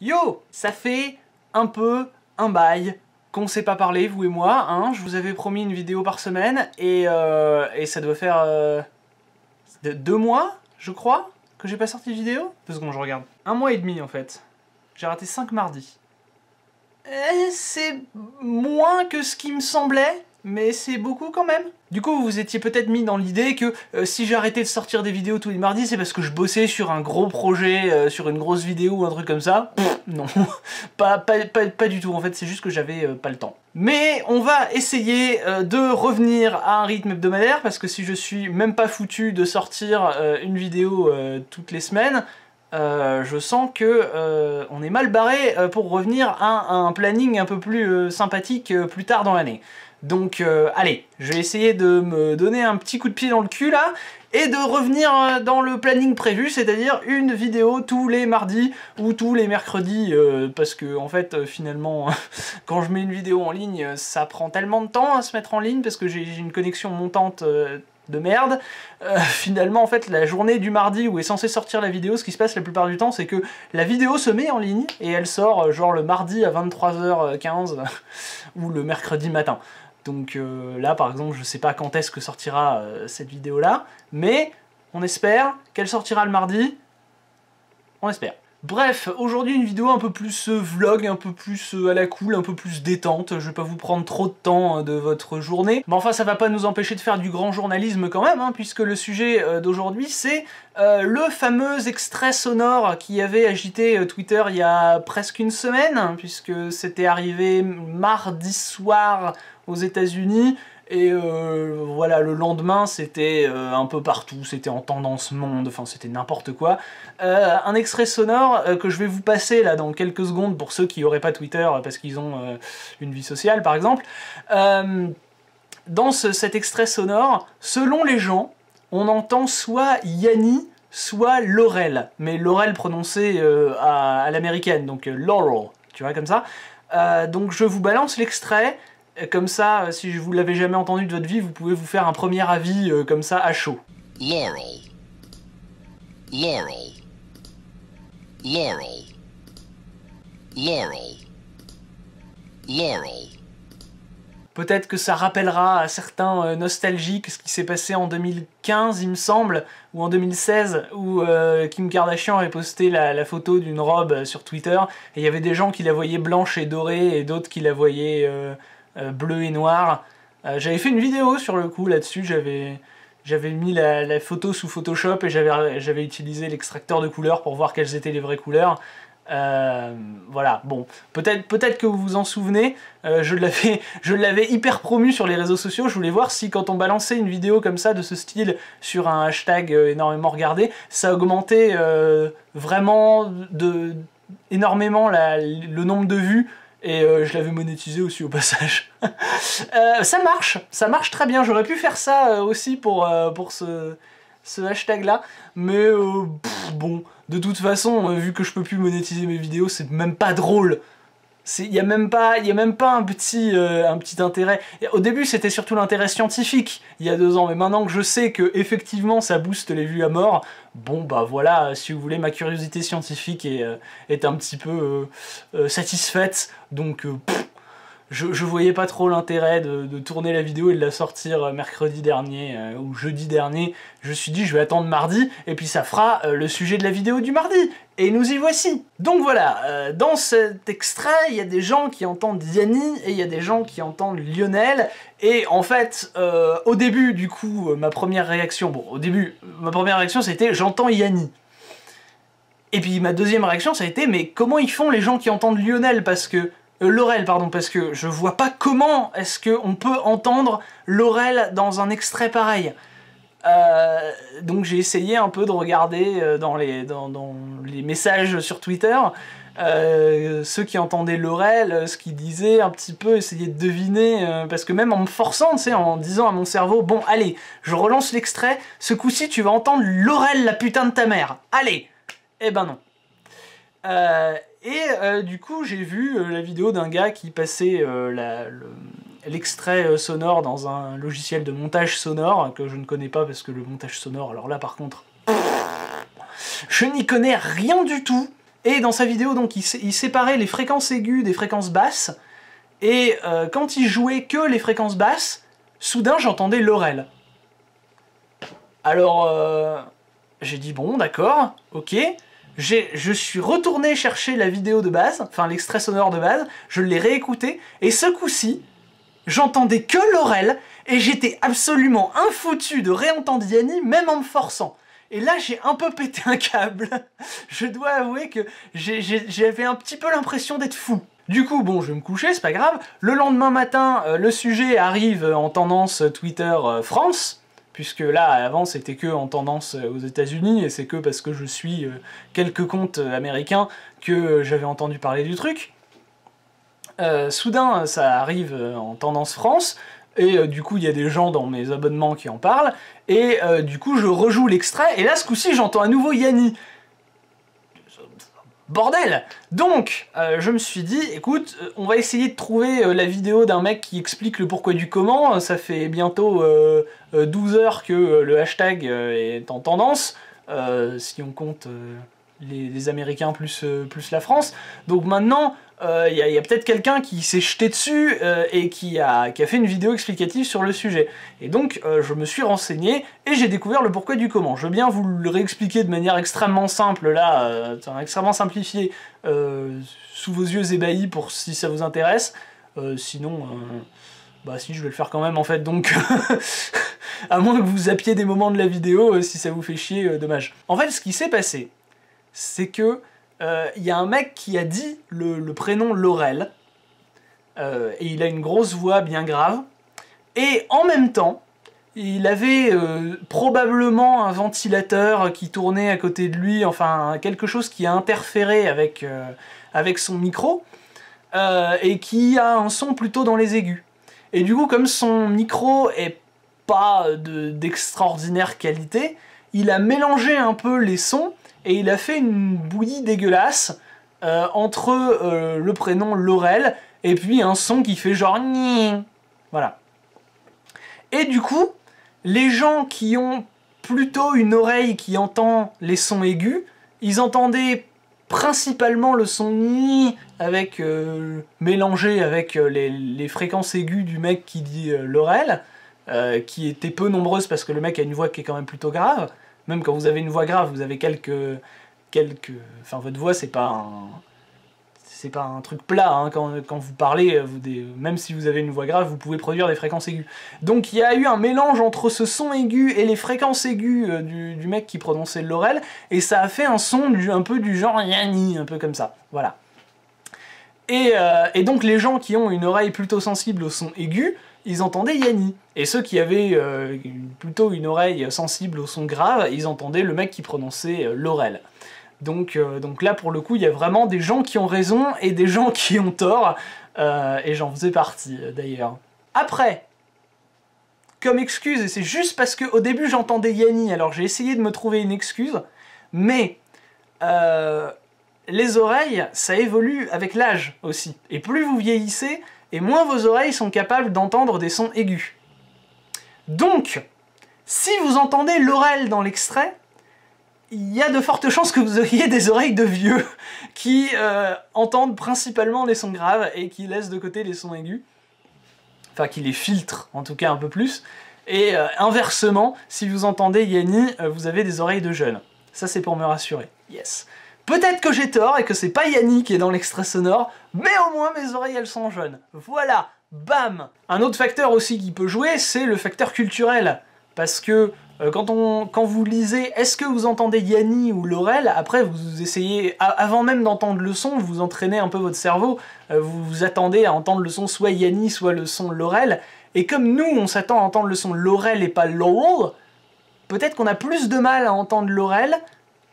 Yo, ça fait un peu un bail qu'on s'est pas parlé, vous et moi, hein. Je vous avais promis une vidéo par semaine, et ça doit faire 2 mois, je crois, que j'ai pas sorti de vidéo. 2 secondes, je regarde. 1 mois et demi, en fait. J'ai raté 5 mardis. C'est moins que ce qui me semblait, mais c'est beaucoup quand même. Du coup, vous vous étiez peut-être mis dans l'idée que si j'arrêtais de sortir des vidéos tous les mardis, c'est parce que je bossais sur un gros projet, sur une grosse vidéo ou un truc comme ça. Non, pas du tout, en fait, c'est juste que j'avais pas le temps. Mais on va essayer de revenir à un rythme hebdomadaire, parce que si je suis même pas foutu de sortir une vidéo toutes les semaines, je sens que on est mal barré pour revenir à un planning un peu plus sympathique plus tard dans l'année. Donc allez, je vais essayer de me donner un petit coup de pied dans le cul là, et de revenir dans le planning prévu, c'est-à-dire une vidéo tous les mardis ou tous les mercredis, parce que en fait finalement quand je mets une vidéo en ligne, ça prend tellement de temps à se mettre en ligne parce que j'ai une connexion montante de merde. Finalement en fait la journée du mardi où est censée sortir la vidéo, ce qui se passe la plupart du temps, c'est que la vidéo se met en ligne et elle sort genre le mardi à 23h15 ou le mercredi matin. Donc là par exemple je sais pas quand est-ce que sortira cette vidéo là, mais on espère qu'elle sortira le mardi, on espère. Bref, aujourd'hui une vidéo un peu plus vlog, un peu plus à la cool, un peu plus détente. Je vais pas vous prendre trop de temps de votre journée. Mais enfin, ça va pas nous empêcher de faire du grand journalisme quand même, hein, puisque le sujet d'aujourd'hui, c'est le fameux extrait sonore qui avait agité Twitter il y a presque une semaine, puisque c'était arrivé mardi soir aux États-Unis. Et voilà, le lendemain, c'était un peu partout, c'était en tendance monde, enfin c'était n'importe quoi. Un extrait sonore que je vais vous passer là dans quelques secondes pour ceux qui n'auraient pas Twitter parce qu'ils ont une vie sociale par exemple. Dans cet extrait sonore, selon les gens, on entend soit Yanni, soit Laurel, mais Laurel prononcé à l'américaine, donc Laurel, tu vois comme ça. Donc je vous balance l'extrait. Comme ça, si vous l'avez jamais entendu de votre vie, vous pouvez vous faire un premier avis comme ça à chaud. Laurel. Laurel. Laurel. Laurel. Laurel. Peut-être que ça rappellera à certains nostalgiques ce qui s'est passé en 2015, il me semble, ou en 2016, où Kim Kardashian avait posté la photo d'une robe sur Twitter, et il y avait des gens qui la voyaient blanche et dorée, et d'autres qui la voyaient bleu et noir. J'avais fait une vidéo sur le coup là-dessus, j'avais mis la photo sous Photoshop et j'avais utilisé l'extracteur de couleurs pour voir quelles étaient les vraies couleurs. Voilà, bon, peut-être que vous vous en souvenez, je l'avais hyper promu sur les réseaux sociaux. Je voulais voir si quand on balançait une vidéo comme ça de ce style sur un hashtag énormément regardé, ça augmentait vraiment énormément le nombre de vues. Et je l'avais monétisé aussi au passage. Ça marche très bien. J'aurais pu faire ça aussi pour ce hashtag là, mais bon, de toute façon, vu que je peux plus monétiser mes vidéos, c'est même pas drôle. Il y a même pas un petit intérêt. Au début, c'était surtout l'intérêt scientifique, il y a 2 ans, mais maintenant que je sais que effectivement ça booste les vues à mort, bon bah voilà, si vous voulez, ma curiosité scientifique est un petit peu satisfaite, donc je voyais pas trop l'intérêt de tourner la vidéo et de la sortir mercredi dernier ou jeudi dernier. Je me suis dit je vais attendre mardi et puis ça fera le sujet de la vidéo du mardi. Et nous y voici. Donc voilà, dans cet extrait, il y a des gens qui entendent Yanni et il y a des gens qui entendent Lionel. Et en fait, au début du coup, ma première réaction c'était j'entends Yanni. Et puis ma deuxième réaction ça a été mais comment ils font les gens qui entendent Lionel, parce que Laurel, pardon, parce que je vois pas comment est-ce qu'on peut entendre Laurel dans un extrait pareil. Donc j'ai essayé un peu de regarder dans les messages sur Twitter, ceux qui entendaient Laurel, ce qu'ils disaient un petit peu, essayer de deviner, parce que même en me forçant, tu sais, en disant à mon cerveau, bon allez, je relance l'extrait, ce coup-ci tu vas entendre Laurel, la putain de ta mère, allez. Eh ben non. Du coup, j'ai vu la vidéo d'un gars qui passait l'extrait sonore dans un logiciel de montage sonore, que je ne connais pas parce que le montage sonore, alors là par contre, je n'y connais rien du tout. Et dans sa vidéo, donc, il séparait les fréquences aiguës des fréquences basses, et quand il jouait que les fréquences basses, soudain j'entendais l'oreille. Alors, j'ai dit bon, d'accord, ok. Je suis retourné chercher la vidéo de base, enfin l'extrait sonore de base, je l'ai réécouté, et ce coup-ci, j'entendais que l'oreille, et j'étais absolument infoutu de réentendre Yanni, même en me forçant. Et là, j'ai un peu pété un câble. Je dois avouer que j'avais un petit peu l'impression d'être fou. Du coup, bon, je vais me coucher, c'est pas grave. Le lendemain matin, le sujet arrive en tendance Twitter France, puisque là, avant, c'était que en tendance aux États-Unis, et c'est que parce que je suis quelques comptes américains que j'avais entendu parler du truc. Soudain, ça arrive en tendance France, et du coup, il y a des gens dans mes abonnements qui en parlent, et du coup, je rejoue l'extrait, et là, ce coup-ci, j'entends à nouveau Yanni. Bordel! Donc, je me suis dit, écoute, on va essayer de trouver la vidéo d'un mec qui explique le pourquoi du comment. Ça fait bientôt 12 heures que le hashtag est en tendance, si on compte les Américains plus la France. Donc maintenant, il y a peut-être quelqu'un qui s'est jeté dessus et qui a fait une vidéo explicative sur le sujet. Et donc, je me suis renseigné et j'ai découvert le pourquoi du comment. Je veux bien vous le réexpliquer de manière extrêmement simple, là, extrêmement simplifiée, sous vos yeux ébahis, pour si ça vous intéresse. Sinon, bah si, je vais le faire quand même, en fait, donc... à moins que vous zappiez des moments de la vidéo, si ça vous fait chier, dommage. En fait, ce qui s'est passé, c'est que y a un mec qui a dit le prénom Laurel, et il a une grosse voix bien grave, et en même temps, il avait probablement un ventilateur qui tournait à côté de lui, enfin quelque chose qui a interféré avec son micro, et qui a un son plutôt dans les aigus. Et du coup, comme son micro est pas d'extraordinaire qualité, il a mélangé un peu les sons, et il a fait une bouillie dégueulasse entre le prénom Laurel et puis un son qui fait genre Nyi. Voilà. Et du coup, les gens qui ont plutôt une oreille qui entend les sons aigus, ils entendaient principalement le son Nyi avec mélangé avec les fréquences aiguës du mec qui dit Laurel, qui étaient peu nombreuses parce que le mec a une voix qui est quand même plutôt grave. Même quand vous avez une voix grave, vous avez enfin, votre voix, c'est pas un truc plat, hein. Quand vous parlez, même si vous avez une voix grave, vous pouvez produire des fréquences aiguës. Donc il y a eu un mélange entre ce son aigu et les fréquences aiguës du mec qui prononçait l'oreille, et ça a fait un son un peu du genre Yanni, un peu comme ça, voilà. Et donc les gens qui ont une oreille plutôt sensible au son aigu, ils entendaient Yanni. Et ceux qui avaient plutôt une oreille sensible au son grave, ils entendaient le mec qui prononçait l'oreille. Donc là, pour le coup, il y a vraiment des gens qui ont raison et des gens qui ont tort, et j'en faisais partie, d'ailleurs. Après, comme excuse, et c'est juste parce qu'au début j'entendais Yanni, alors j'ai essayé de me trouver une excuse, mais les oreilles, ça évolue avec l'âge aussi. Et plus vous vieillissez, et moins vos oreilles sont capables d'entendre des sons aigus. Donc, si vous entendez l'oreille dans l'extrait, il y a de fortes chances que vous ayez des oreilles de vieux qui entendent principalement les sons graves et qui laissent de côté les sons aigus. Enfin, qui les filtrent, en tout cas un peu plus. Et inversement, si vous entendez Yanni, vous avez des oreilles de jeunes. Ça, c'est pour me rassurer. Yes. Peut-être que j'ai tort et que c'est pas Yanni qui est dans l'extrait sonore, mais au moins mes oreilles elles sont jeunes. Voilà, bam. Un autre facteur aussi qui peut jouer, c'est le facteur culturel. Parce que quand vous lisez « Est-ce que vous entendez Yanni ou Laurel ?», après vous essayez, avant même d'entendre le son, vous entraînez un peu votre cerveau, vous vous attendez à entendre le son soit Yanni, soit le son Laurel, et comme nous on s'attend à entendre le son Laurel et pas Laurel, peut-être qu'on a plus de mal à entendre Laurel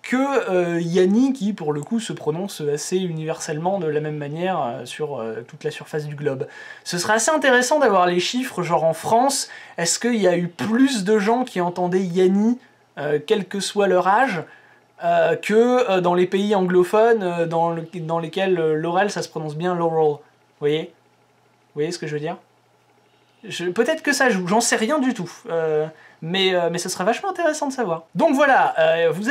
que Yanni, qui pour le coup se prononce assez universellement de la même manière sur toute la surface du globe. Ce serait assez intéressant d'avoir les chiffres, genre en France, est-ce qu'il y a eu plus de gens qui entendaient Yanni, quel que soit leur âge, que dans les pays anglophones dans lesquels l'oral ça se prononce bien Laurel. Vous voyez ce que je veux dire? Peut-être que ça joue, j'en sais rien du tout. mais ça serait vachement intéressant de savoir. Donc voilà, vous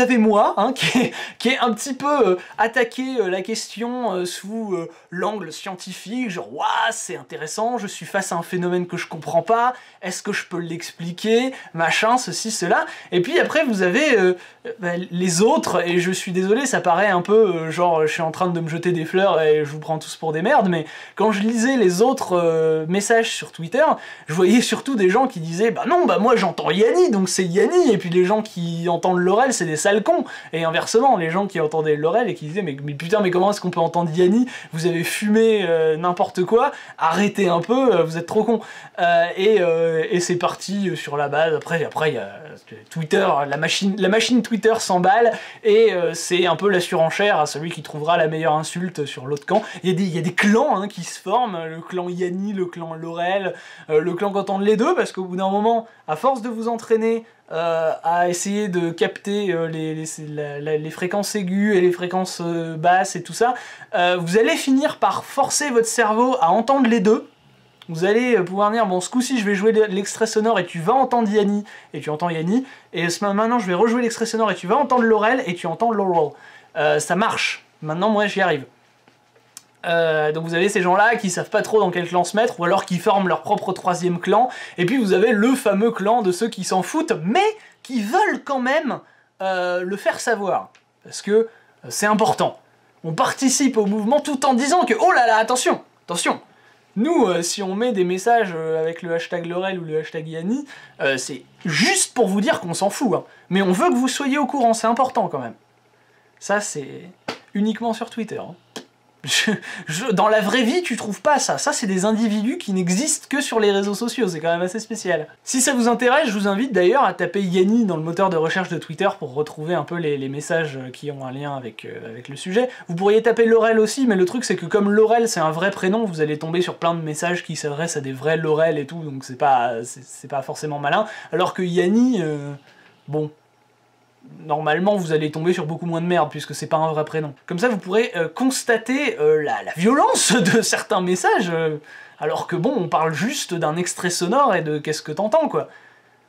avez moi, hein, qui est un petit peu attaqué la question sous l'angle scientifique, genre ouah, c'est intéressant, je suis face à un phénomène que je comprends pas, est-ce que je peux l'expliquer, machin, ceci, cela. Et puis après vous avez les autres, et je suis désolé, ça paraît un peu genre je suis en train de me jeter des fleurs et je vous prends tous pour des merdes, mais quand je lisais les autres messages sur Twitter, je voyais surtout des gens qui disaient bah non, bah moi j'entends Yanni, donc c'est Yanni, et puis les gens qui entendent Laurel, c'est des sales cons, et inversement, les gens qui entendaient Laurel et qui disaient mais putain, mais comment est-ce qu'on peut entendre Yanni, vous avez fumé n'importe quoi, arrêtez un peu, vous êtes trop cons. Et c'est parti sur la base, après il y a Twitter, la machine Twitter s'emballe, et c'est un peu la surenchère à celui qui trouvera la meilleure insulte sur l'autre camp. Il y a des clans hein, qui se forment, le clan Yanni, le clan Laurel, le clan qu'entendent les deux, parce qu'au bout d'un moment, à force de vous entraîner à essayer de capter les fréquences aiguës et les fréquences basses et tout ça, vous allez finir par forcer votre cerveau à entendre les deux. Vous allez pouvoir dire, bon, ce coup-ci, je vais jouer l'extrait sonore et tu vas entendre Yanni, et tu entends Yanni, et maintenant, je vais rejouer l'extrait sonore et tu vas entendre Laurel, et tu entends Laurel. Ça marche. Maintenant, moi, j'y arrive. Donc vous avez ces gens-là qui savent pas trop dans quel clan se mettre, ou alors qui forment leur propre troisième clan, et puis vous avez le fameux clan de ceux qui s'en foutent, mais qui veulent quand même le faire savoir. Parce que c'est important. On participe au mouvement tout en disant que, oh là là, attention, attention, nous, si on met des messages avec le hashtag Laurel ou le hashtag Yanni, c'est juste pour vous dire qu'on s'en fout, hein. Mais on veut que vous soyez au courant, c'est important quand même. Ça, c'est uniquement sur Twitter, hein. Dans la vraie vie, tu trouves pas ça. Ça, c'est des individus qui n'existent que sur les réseaux sociaux. C'est quand même assez spécial. Si ça vous intéresse, je vous invite d'ailleurs à taper Yanni dans le moteur de recherche de Twitter pour retrouver un peu les messages qui ont un lien avec le sujet. Vous pourriez taper Laurel aussi, mais le truc, c'est que comme Laurel, c'est un vrai prénom, vous allez tomber sur plein de messages qui s'adressent à des vrais Laurel et tout, donc c'est pas forcément malin. Alors que Yanni, bon... Normalement, vous allez tomber sur beaucoup moins de merde, puisque c'est pas un vrai prénom. Comme ça, vous pourrez constater la violence de certains messages, alors que bon, on parle juste d'un extrait sonore et de qu'est-ce que t'entends, quoi.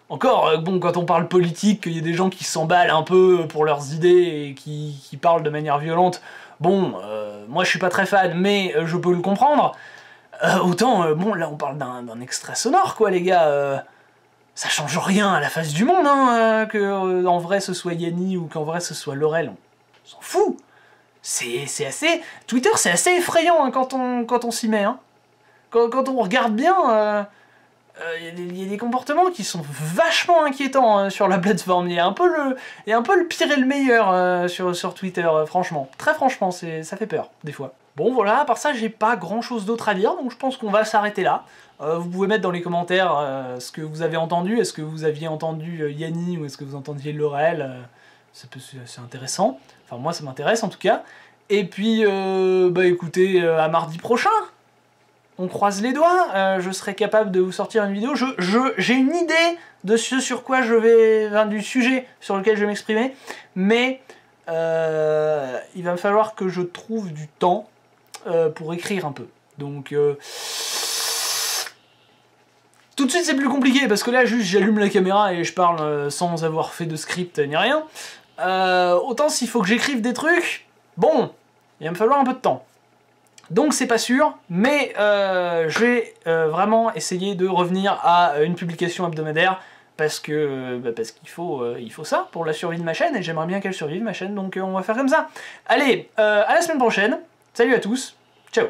Encore, bon, quand on parle politique, qu'il y a des gens qui s'emballent un peu pour leurs idées et qui parlent de manière violente, bon, moi je suis pas très fan, mais je peux le comprendre. Autant, bon, là on parle d'un extrait sonore, quoi, les gars. Ça change rien à la face du monde, hein, que en vrai ce soit Yanni ou qu'en vrai ce soit Laurel, on s'en fout. C'est assez... Twitter, c'est assez effrayant hein, quand on s'y met. Hein. Quand on regarde bien, il y a des comportements qui sont vachement inquiétants sur la plateforme. Il y a un peu le pire et le meilleur sur Twitter, franchement. Très franchement, ça fait peur, des fois. Bon voilà, à part ça, j'ai pas grand chose d'autre à dire, donc je pense qu'on va s'arrêter là. Vous pouvez mettre dans les commentaires ce que vous avez entendu, est-ce que vous aviez entendu Yanni ou est-ce que vous entendiez Laurel, c'est intéressant, enfin moi ça m'intéresse en tout cas. Et puis, bah écoutez, à mardi prochain, on croise les doigts, je serai capable de vous sortir une vidéo, j'ai une idée de ce sur quoi je vais, enfin, du sujet sur lequel je vais m'exprimer, mais il va me falloir que je trouve du temps pour écrire un peu. Donc tout de suite c'est plus compliqué parce que là juste j'allume la caméra et je parle sans avoir fait de script ni rien. Autant s'il faut que j'écrive des trucs, bon, il va me falloir un peu de temps. Donc c'est pas sûr, mais je vais vraiment essayer de revenir à une publication hebdomadaire parce qu'il faut ça pour la survie de ma chaîne et j'aimerais bien qu'elle survive ma chaîne, donc on va faire comme ça. Allez, à la semaine prochaine, salut à tous, ciao.